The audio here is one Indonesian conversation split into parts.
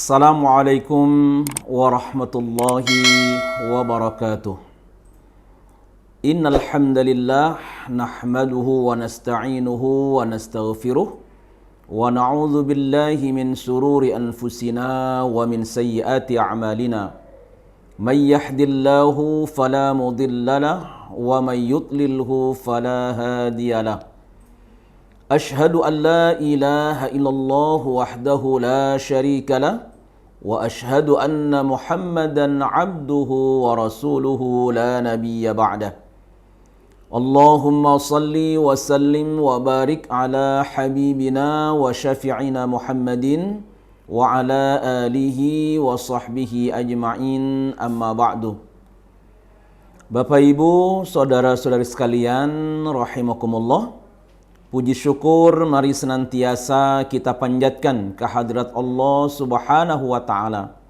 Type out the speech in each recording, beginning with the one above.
Assalamualaikum warahmatullahi wabarakatuh. Innal hamdalillah nahmaduhu wa nasta'inuhu wa nastaghfiruh wa na'udzu billahi min shururi anfusina wa min sayyiati a'malina. May yahdihillahu fala mudhillalah wa may yudlilhu fala hadiyalah. Ashhadu an la ilaha illallah wahdahu la syarika lah wa ashhadu anna Muhammadan abduhu wa rasuluhu la nabiyya ba'dah. Allahumma salli wa sallim wa barik ala habibina wa syafi'ina Muhammadin wa ala alihi wa sahbihi ajma'in, amma ba'du. Bapak Ibu, saudara-saudari sekalian rahimakumullah, puji syukur mari senantiasa kita panjatkan kehadirat Allah Subhanahu wa taala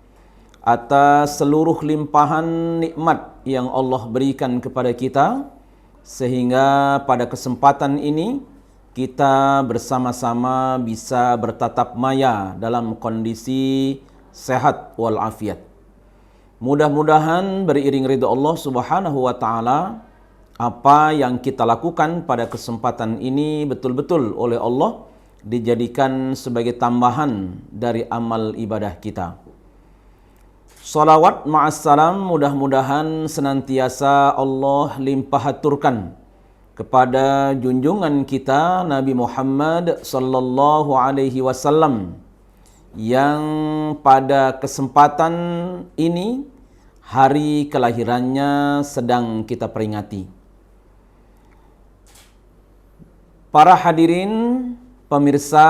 atas seluruh limpahan nikmat yang Allah berikan kepada kita, sehingga pada kesempatan ini kita bersama-sama bisa bertatap maya dalam kondisi sehat walafiat. Mudah-mudahan beriring ridha Allah Subhanahu wa taala, apa yang kita lakukan pada kesempatan ini betul-betul oleh Allah dijadikan sebagai tambahan dari amal ibadah kita. Salawat ma'assalam mudah-mudahan senantiasa Allah limpahaturkan kepada junjungan kita Nabi Muhammad sallallahu alaihi wasallam yang pada kesempatan ini hari kelahirannya sedang kita peringati. Para hadirin, pemirsa,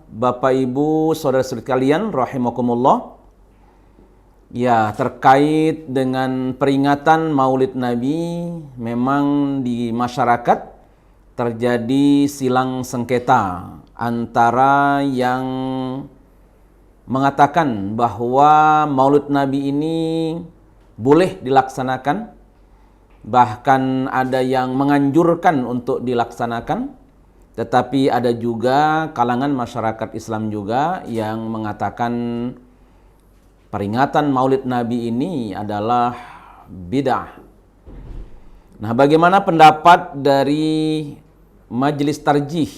Bapak Ibu, saudara-saudari sekalian rahimakumullah. Ya, terkait dengan peringatan Maulid Nabi, memang di masyarakat terjadi silang sengketa antara yang mengatakan bahwa Maulid Nabi ini boleh dilaksanakan, bahkan ada yang menganjurkan untuk dilaksanakan. Tetapi ada juga kalangan masyarakat Islam juga yang mengatakan peringatan Maulid Nabi ini adalah bid'ah. Nah, bagaimana pendapat dari Majelis Tarjih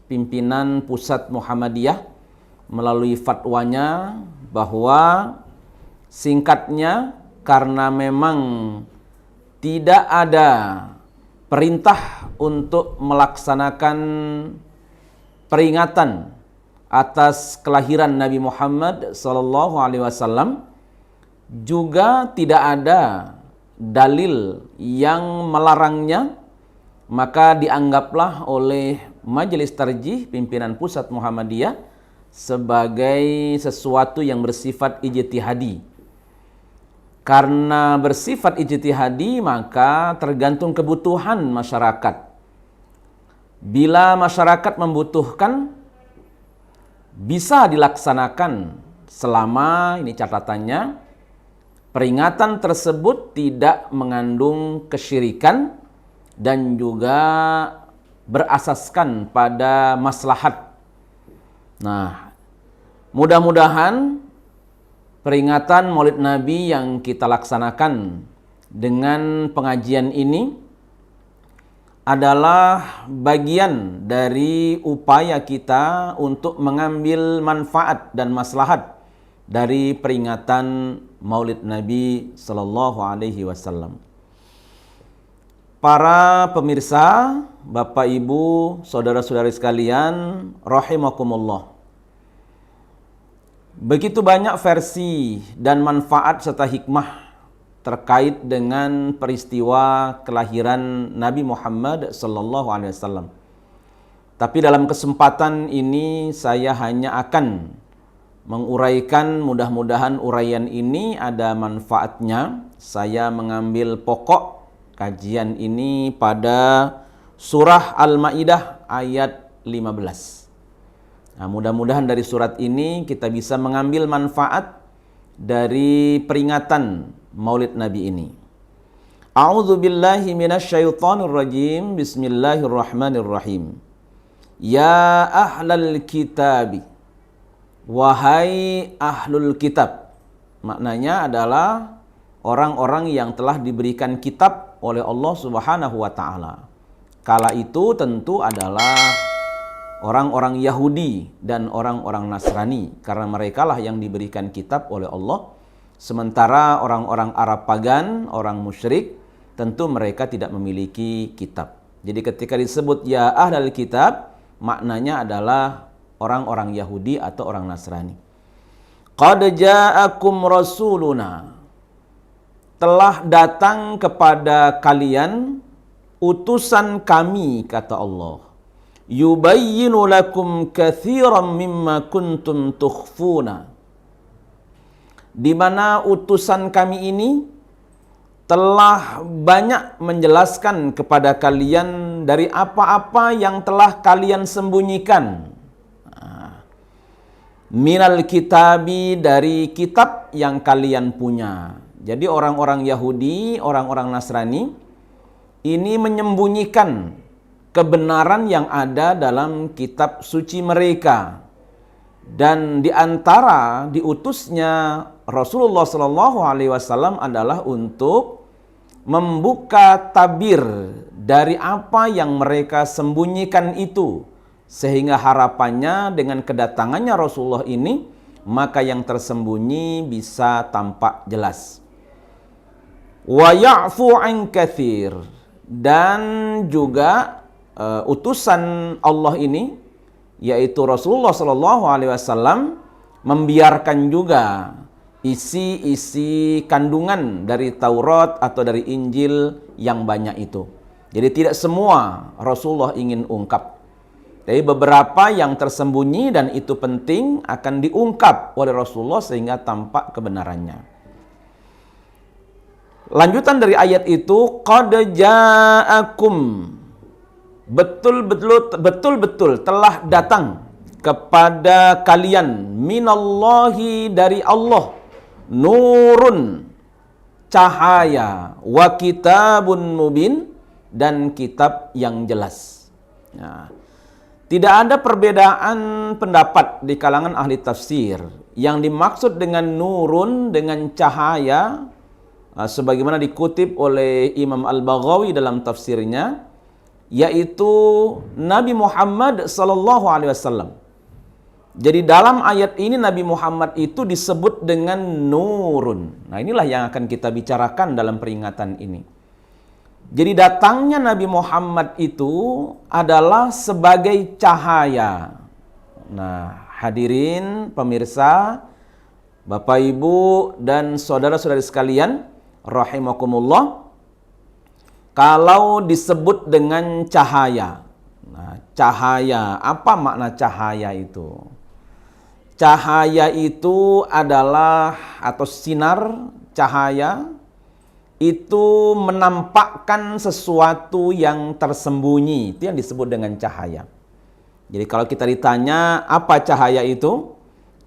Pimpinan Pusat Muhammadiyah melalui fatwanya bahwa singkatnya, karena memang tidak ada perintah untuk melaksanakan peringatan atas kelahiran Nabi Muhammad sallallahu alaihi wasallam, juga tidak ada dalil yang melarangnya, maka dianggaplah oleh Majelis Tarjih Pimpinan Pusat Muhammadiyah sebagai sesuatu yang bersifat ijtihadi. Karena bersifat ijtihadi, maka tergantung kebutuhan masyarakat. Bila masyarakat membutuhkan, bisa dilaksanakan selama, ini catatannya, peringatan tersebut tidak mengandung kesyirikan dan juga berasaskan pada maslahat. Nah, mudah-mudahan peringatan Maulid Nabi yang kita laksanakan dengan pengajian ini adalah bagian dari upaya kita untuk mengambil manfaat dan maslahat dari peringatan Maulid Nabi sallallahu alaihi wasallam. Para pemirsa, Bapak Ibu, saudara-saudari sekalian rahimakumullah. Begitu banyak versi dan manfaat serta hikmah terkait dengan peristiwa kelahiran Nabi Muhammad sallallahu alaihi wasallam. Tapi dalam kesempatan ini saya hanya akan menguraikan, mudah-mudahan uraian ini ada manfaatnya. Saya mengambil pokok kajian ini pada surah Al-Maidah ayat 15. Nah, mudah-mudahan dari surat ini kita bisa mengambil manfaat dari peringatan Maulid Nabi ini. A'udzu billahi minasyaitonir rajim. Bismillahirrahmanirrahim. Ya ahlal kitabi wahai ahlul kitab. Maknanya adalah orang-orang yang telah diberikan kitab oleh Allah Subhanahu wa taala. Kala itu tentu adalah orang-orang Yahudi dan orang-orang Nasrani, karena merekalah yang diberikan kitab oleh Allah. Sementara orang-orang Arab pagan, orang musyrik, tentu mereka tidak memiliki kitab. Jadi ketika disebut ya ahlul kitab, maknanya adalah orang-orang Yahudi atau orang Nasrani. Qad ja'akum rasuluna, telah datang kepada kalian utusan kami, kata Allah. Yubayyinu lakum katsiran mimma kuntum tukhfuna. Di mana utusan kami ini telah banyak menjelaskan kepada kalian dari apa-apa yang telah kalian sembunyikan. Minal kitabi, dari kitab yang kalian punya. Jadi orang-orang Yahudi, orang-orang Nasrani ini menyembunyikan kebenaran yang ada dalam kitab suci mereka. Dan di antara diutusnya Rasulullah SAW adalah untuk membuka tabir dari apa yang mereka sembunyikan itu. Sehingga harapannya dengan kedatangannya Rasulullah ini, maka yang tersembunyi bisa tampak jelas. Wa ya'fu an katsir, dan juga utusan Allah ini, yaitu Rasulullah SAW, membiarkan juga isi-isi kandungan dari Taurat atau dari Injil yang banyak itu. Jadi tidak semua Rasulullah ingin ungkap. Jadi beberapa yang tersembunyi dan itu penting akan diungkap oleh Rasulullah sehingga tampak kebenarannya. Lanjutan dari ayat itu, qad ja'akum, betul-betul telah datang kepada kalian, minallahi, dari Allah, nurun, cahaya, wa kitabun mubin, dan kitab yang jelas. Nah, tidak ada perbedaan pendapat di kalangan ahli tafsir. Yang dimaksud dengan nurun, dengan cahaya, sebagaimana dikutip oleh Imam Al-Baghawi dalam tafsirnya, yaitu Nabi Muhammad SAW. Jadi dalam ayat ini Nabi Muhammad itu disebut dengan nurun. Nah, inilah yang akan kita bicarakan dalam peringatan ini. Jadi datangnya Nabi Muhammad itu adalah sebagai cahaya. Nah, hadirin pemirsa, Bapak Ibu dan saudara-saudari sekalian, rahimakumullah, kalau disebut dengan cahaya. Nah, cahaya, apa makna cahaya itu? Cahaya itu adalah, atau sinar cahaya itu menampakkan sesuatu yang tersembunyi. Itu yang disebut dengan cahaya. Jadi kalau kita ditanya apa cahaya itu?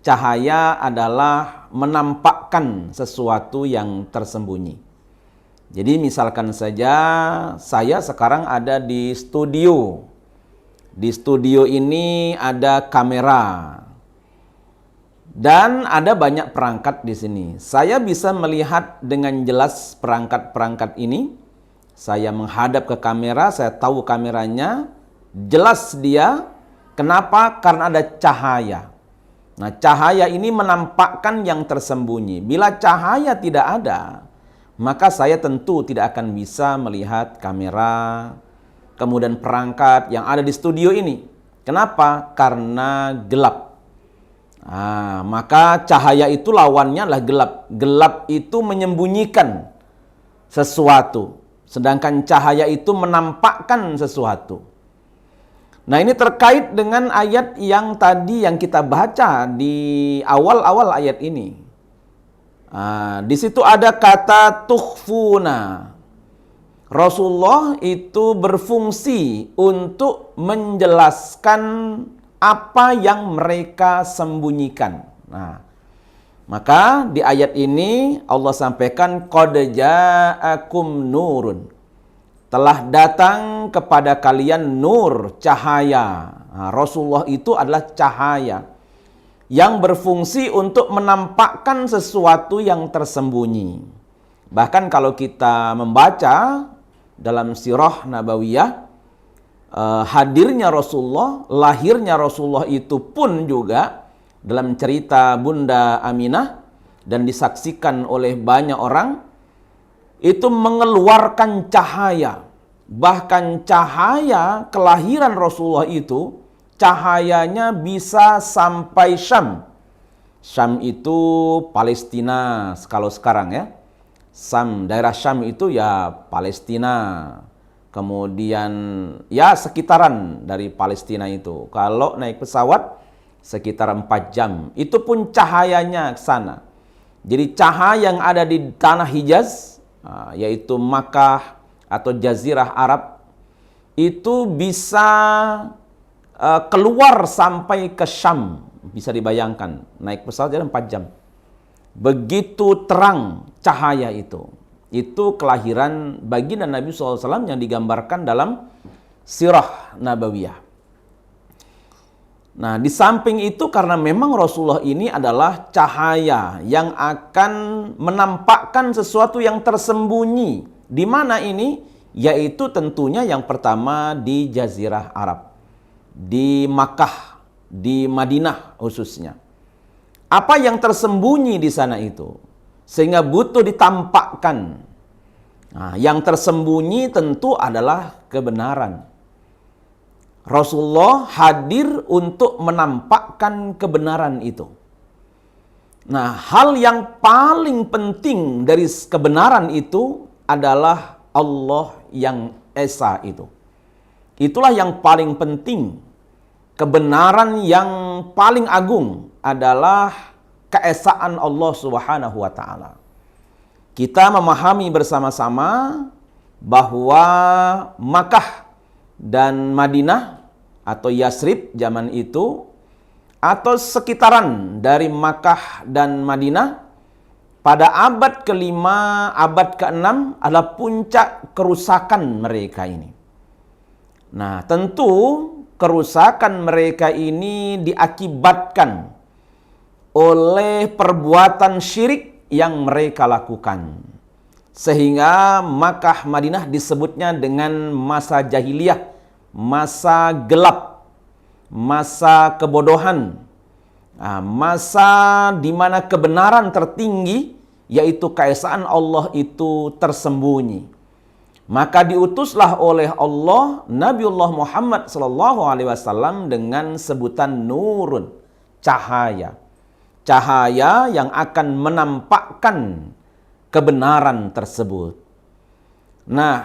Cahaya adalah menampakkan sesuatu yang tersembunyi. Jadi misalkan saja saya sekarang ada di studio. Di studio ini ada kamera. Dan ada banyak perangkat di sini. Saya bisa melihat dengan jelas perangkat-perangkat ini. Saya menghadap ke kamera, saya tahu kameranya, jelas dia. Kenapa? Karena ada cahaya. Nah, cahaya ini menampakkan yang tersembunyi. Bila cahaya tidak ada, maka saya tentu tidak akan bisa melihat kamera, kemudian perangkat yang ada di studio ini. Kenapa? Karena gelap. Maka cahaya itu lawannya adalah gelap. Gelap itu menyembunyikan sesuatu, sedangkan cahaya itu menampakkan sesuatu. Nah, ini terkait dengan ayat yang tadi yang kita baca di awal-awal ayat ini. Di situ ada kata tukhfuna. Rasulullah itu berfungsi untuk menjelaskan apa yang mereka sembunyikan. Nah, maka di ayat ini Allah sampaikan qad ja'akum nurun. Telah datang kepada kalian nur, cahaya. Nah, Rasulullah itu adalah cahaya yang berfungsi untuk menampakkan sesuatu yang tersembunyi. Bahkan kalau kita membaca dalam sirah Nabawiyah, hadirnya Rasulullah, lahirnya Rasulullah itu pun juga dalam cerita Bunda Aminah dan disaksikan oleh banyak orang, itu mengeluarkan cahaya. Bahkan cahaya kelahiran Rasulullah itu, cahayanya bisa sampai Syam. Syam itu Palestina kalau sekarang ya. Syam, daerah Syam itu ya Palestina. Kemudian ya sekitaran dari Palestina itu. Kalau naik pesawat sekitar 4 jam. Itu pun cahayanya ke sana. Jadi cahaya yang ada di tanah Hijaz, yaitu Makkah atau Jazirah Arab, itu bisa keluar sampai ke Syam. Bisa dibayangkan, naik pesawat jadi 4 jam. Begitu terang cahaya itu. Itu kelahiran baginda Nabi SAW yang digambarkan dalam sirah Nabawiyah. Nah, di samping itu karena memang Rasulullah ini adalah cahaya yang akan menampakkan sesuatu yang tersembunyi. Di mana ini? Yaitu tentunya yang pertama di Jazirah Arab. Di Makkah, di Madinah khususnya. Apa yang tersembunyi di sana itu? Sehingga butuh ditampakkan. Nah, yang tersembunyi tentu adalah kebenaran. Rasulullah hadir untuk menampakkan kebenaran itu. Nah, hal yang paling penting dari kebenaran itu adalah Allah yang Esa itu. Itulah yang paling penting. Kebenaran yang paling agung adalah keesaan Allah Subhanahu wa taala. Kita memahami bersama-sama bahwa Makkah dan Madinah atau Yasrib zaman itu atau sekitaran dari Makkah dan Madinah pada abad ke-5, abad ke-6 adalah puncak kerusakan mereka ini. Nah, tentu kerusakan mereka ini diakibatkan oleh perbuatan syirik yang mereka lakukan. Sehingga Makkah Madinah disebutnya dengan masa jahiliyah, masa gelap, masa kebodohan, masa di mana kebenaran tertinggi, yaitu keesaan Allah itu tersembunyi. Maka diutuslah oleh Allah Nabiullah Muhammad SAW dengan sebutan nurun, cahaya. Cahaya yang akan menampakkan kebenaran tersebut. Nah,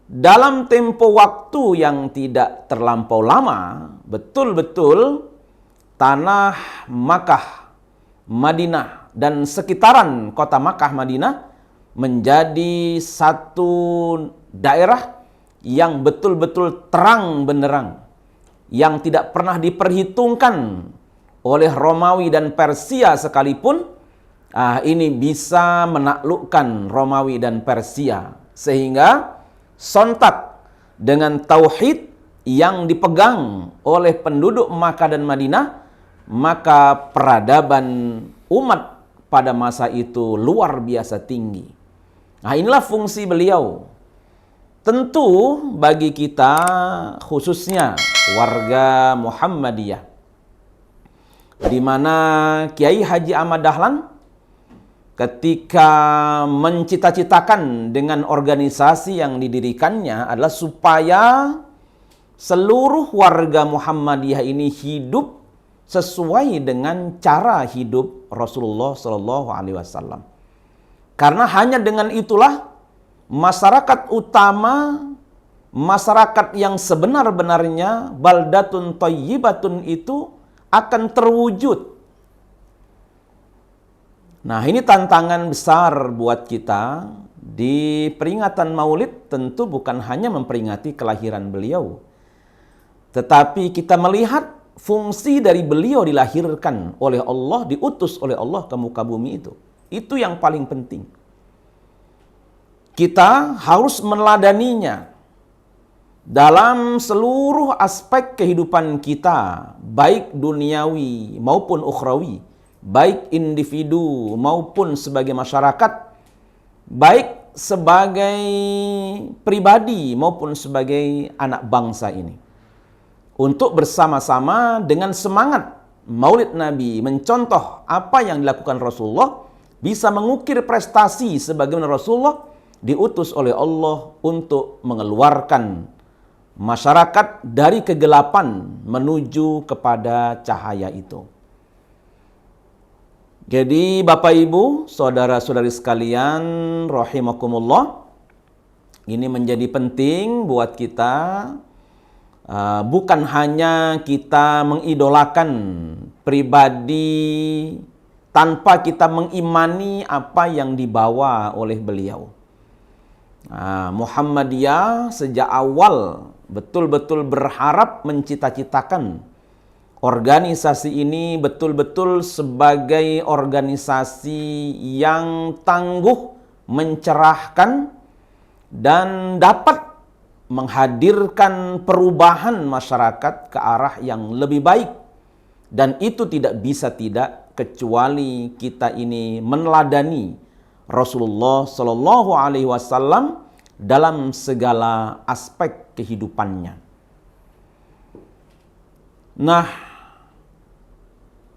dalam tempo waktu yang tidak terlampau lama, betul-betul tanah Makkah, Madinah, dan sekitaran kota Makkah, Madinah menjadi satu daerah yang betul-betul terang benderang, yang tidak pernah diperhitungkan oleh Romawi dan Persia sekalipun. Ini bisa menaklukkan Romawi dan Persia, sehingga sontak dengan tauhid yang dipegang oleh penduduk Makkah dan Madinah, maka peradaban umat pada masa itu luar biasa tinggi. Nah, inilah fungsi beliau. Tentu bagi kita khususnya warga Muhammadiyah, di mana Kiai Haji Ahmad Dahlan ketika mencita-citakan dengan organisasi yang didirikannya adalah supaya seluruh warga Muhammadiyah ini hidup sesuai dengan cara hidup Rasulullah SAW. Karena hanya dengan itulah masyarakat utama, masyarakat yang sebenar-benarnya baldatun thayyibatun itu akan terwujud. Nah, ini tantangan besar buat kita di peringatan Maulid. Tentu bukan hanya memperingati kelahiran beliau, tetapi kita melihat fungsi dari beliau dilahirkan oleh Allah, diutus oleh Allah ke muka bumi itu. Itu yang paling penting. Kita harus meneladaninya. dalam seluruh aspek kehidupan kita, baik duniawi maupun ukhrawi, baik individu maupun sebagai masyarakat, baik sebagai pribadi maupun sebagai anak bangsa ini. Untuk bersama-sama dengan semangat Maulid Nabi, mencontoh apa yang dilakukan Rasulullah, bisa mengukir prestasi sebagaimana Rasulullah diutus oleh Allah untuk mengeluarkan masyarakat dari kegelapan menuju kepada cahaya itu. Jadi Bapak Ibu, saudara-saudari sekalian rahimakumullah, ini menjadi penting buat kita. Bukan hanya kita mengidolakan pribadi tanpa kita mengimani apa yang dibawa oleh beliau. Muhammadiyah sejak awal betul-betul berharap mencita-citakan organisasi ini betul-betul sebagai organisasi yang tangguh, mencerahkan, dan dapat menghadirkan perubahan masyarakat ke arah yang lebih baik. Dan itu tidak bisa tidak kecuali kita ini meneladani Rasulullah Shallallahu Alaihi Wasallam dalam segala aspek kehidupannya. Nah,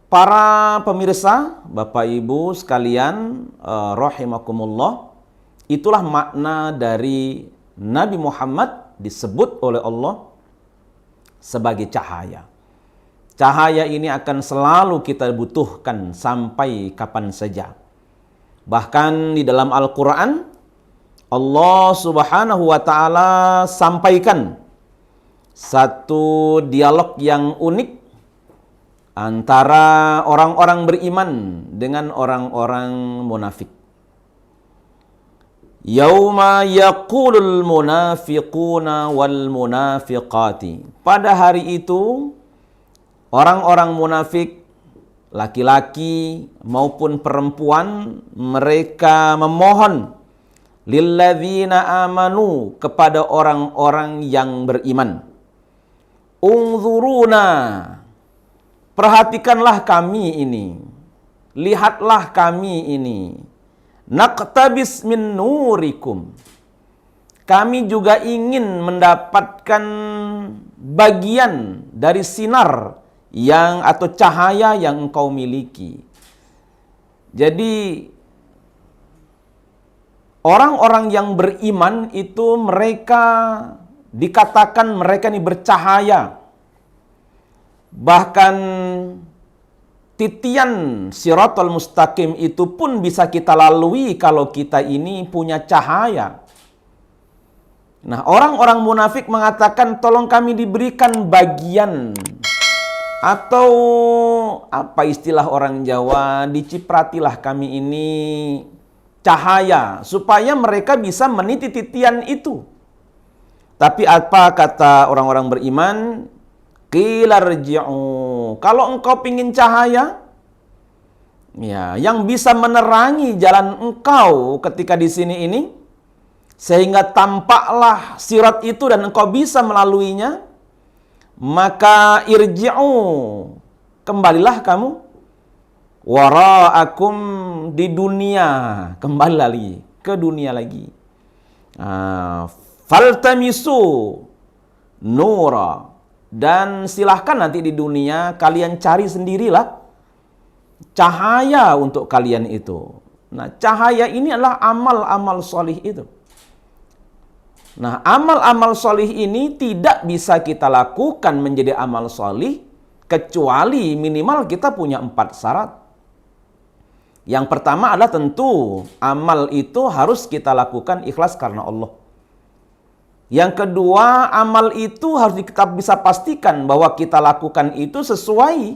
para pemirsa, Bapak Ibu sekalian rahimakumullah, itulah makna dari Nabi Muhammad disebut oleh Allah sebagai cahaya. Cahaya ini akan selalu kita butuhkan sampai kapan saja. Bahkan di dalam Al-Quran, Allah Subhanahu wa Ta'ala sampaikan satu dialog yang unik antara orang-orang beriman dengan orang-orang munafik. Yauma yaqulul munafiquna wal munafiqati. Pada hari itu, orang-orang munafik, laki-laki maupun perempuan, mereka memohon lilladzina amanu, kepada orang-orang yang beriman. Unzuruna, perhatikanlah kami ini, lihatlah kami ini. Naqtabis min nurikum, kami juga ingin mendapatkan bagian dari sinar yang atau cahaya yang engkau miliki. Jadi orang-orang yang beriman itu mereka dikatakan mereka ini bercahaya. Bahkan titian Shiratal Mustaqim itu pun bisa kita lalui kalau kita ini punya cahaya. Nah, orang-orang munafik mengatakan, tolong kami diberikan bagian, atau apa istilah orang Jawa, dicipratilah kami ini cahaya, supaya mereka bisa meniti titian itu. Tapi apa kata orang-orang beriman? Qila rji'u, kalau engkau pingin cahaya, ya, yang bisa menerangi jalan engkau ketika di sini ini, sehingga tampaklah sirat itu dan engkau bisa melaluinya, maka irji'u, kembalilah kamu, wara'akum, di dunia, kembali lagi ke dunia lagi. Faltamisu nura, dan silahkan nanti di dunia kalian cari sendirilah cahaya untuk kalian itu. Nah, cahaya ini adalah amal-amal solih itu. Nah, amal-amal solih ini tidak bisa kita lakukan menjadi amal solih kecuali minimal kita punya 4 syarat. Yang pertama adalah tentu amal itu harus kita lakukan ikhlas karena Allah. Yang kedua, amal itu harus kita bisa pastikan bahwa kita lakukan itu sesuai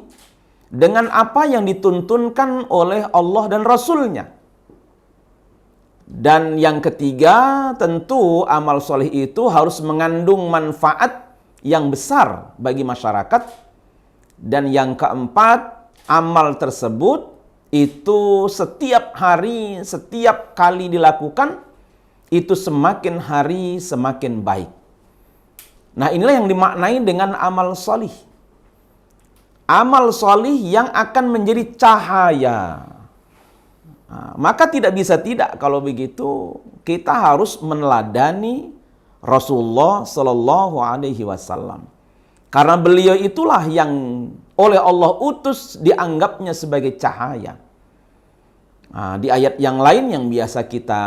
dengan apa yang dituntunkan oleh Allah dan Rasul-Nya. Dan yang ketiga, tentu amal soleh itu harus mengandung manfaat yang besar bagi masyarakat. Dan yang keempat, amal tersebut itu setiap hari, setiap kali dilakukan, itu semakin hari semakin baik. Nah, inilah yang dimaknai dengan amal solih. Amal solih yang akan menjadi cahaya. Nah, maka tidak bisa tidak kalau begitu kita harus meneladani Rasulullah Shallallahu Alaihi Wasallam. Karena beliau itulah yang oleh Allah utus dianggapnya sebagai cahaya. Nah, di ayat yang lain yang biasa kita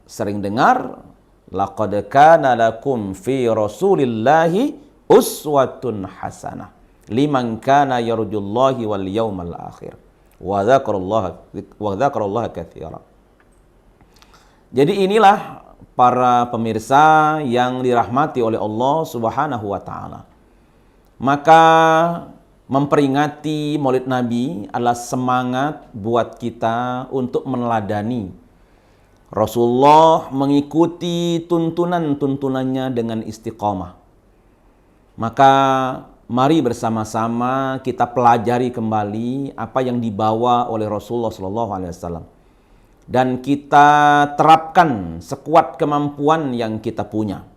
sering dengar, laqad kana lakum fi Rasulillahi uswatun hasanah liman kana yarjullahi wal yawmal akhir wa dzakarallaha katsira. Jadi inilah para pemirsa yang dirahmati oleh Allah Subhanahu wa taala. Maka memperingati Maulid Nabi adalah semangat buat kita untuk meneladani Rasulullah, mengikuti tuntunan-tuntunannya dengan istiqomah. Maka mari bersama-sama kita pelajari kembali apa yang dibawa oleh Rasulullah SAW dan kita terapkan sekuat kemampuan yang kita punya.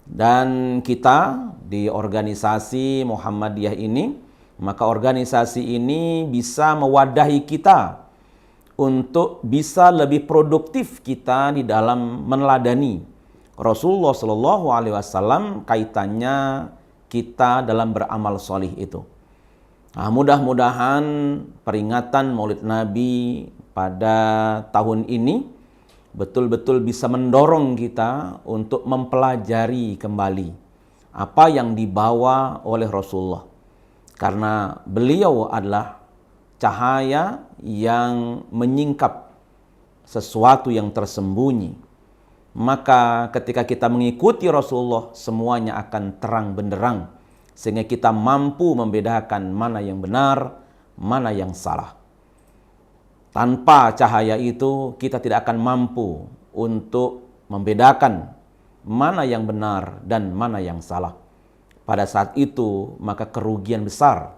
Dan kita di organisasi Muhammadiyah ini, maka organisasi ini bisa mewadahi kita untuk bisa lebih produktif kita di dalam meneladani Rasulullah SAW kaitannya kita dalam beramal solih itu. Nah, mudah-mudahan peringatan Maulid Nabi pada tahun ini betul-betul bisa mendorong kita untuk mempelajari kembali apa yang dibawa oleh Rasulullah. Karena beliau adalah cahaya yang menyingkap sesuatu yang tersembunyi. Maka ketika kita mengikuti Rasulullah, semuanya akan terang benderang. Sehingga kita mampu membedakan mana yang benar, mana yang salah. Tanpa cahaya itu, kita tidak akan mampu untuk membedakan mana yang benar dan mana yang salah. Pada saat itu, maka kerugian besar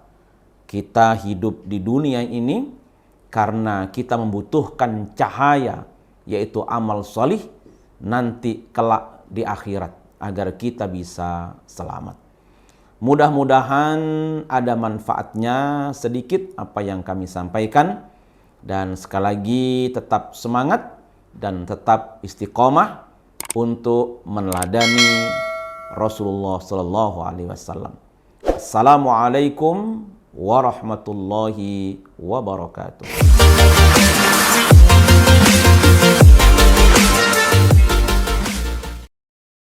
kita hidup di dunia ini karena kita membutuhkan cahaya, yaitu amal solih, nanti kelak di akhirat, agar kita bisa selamat. Mudah-mudahan ada manfaatnya sedikit apa yang kami sampaikan. Dan sekali lagi tetap semangat dan tetap istiqomah untuk meneladani Rasulullah Sallallahu Alaihi Wasallam. Assalamualaikum warahmatullahi wabarakatuh.